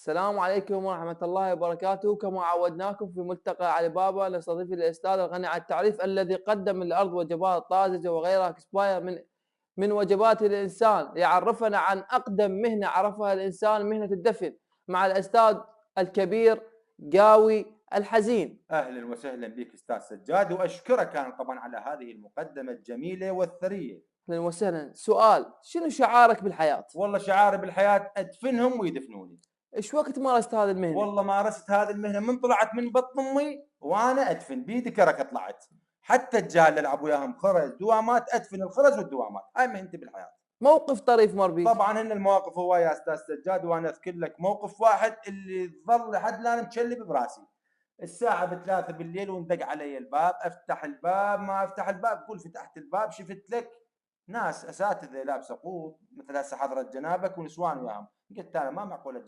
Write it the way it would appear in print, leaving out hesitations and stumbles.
السلام عليكم ورحمة الله وبركاته، كما عودناكم في ملتقى علي بابا نستضيف الأستاذ الغني عن التعريف الذي قدم للأرض وجبات طازجة وغيرها كفاية من وجبات الإنسان، ليعرفنا عن أقدم مهنة عرفها الإنسان مهنة الدفن، مع الأستاذ الكبير قاوي الحزين. أهلا وسهلا بك أستاذ سجاد، وأشكرك أنا طبعا على هذه المقدمة الجميلة والثرية. أهلا وسهلا. سؤال: شنو شعارك بالحياة؟ والله شعاري بالحياة أدفنهم ويدفنوني. إيش وقت مارست هذه المهنة؟ والله مارست هذه المهنة من طلعت من بطن أمي وأنا أدفن بيدي كركة طلعت، حتى الجهال اللي ألعب وياهم خرز دوامات أدفن الخرز والدوامات، هاي مهنتي بالحياة. موقف طريف مر بيك؟ طبعا هن المواقف هواية يا أستاذ سجاد، وأنا أذكر لك موقف واحد اللي ظل لحد الآن مشلب براسي. الساعة ب3 بالليل وندق علي الباب، أفتح الباب ما أفتح الباب، قول فتحت الباب شفت لك ناس أساتذة لابسة قوط مثل هسه حضرة جنابك ونسوان وياهم، قلت أنا ما معقولة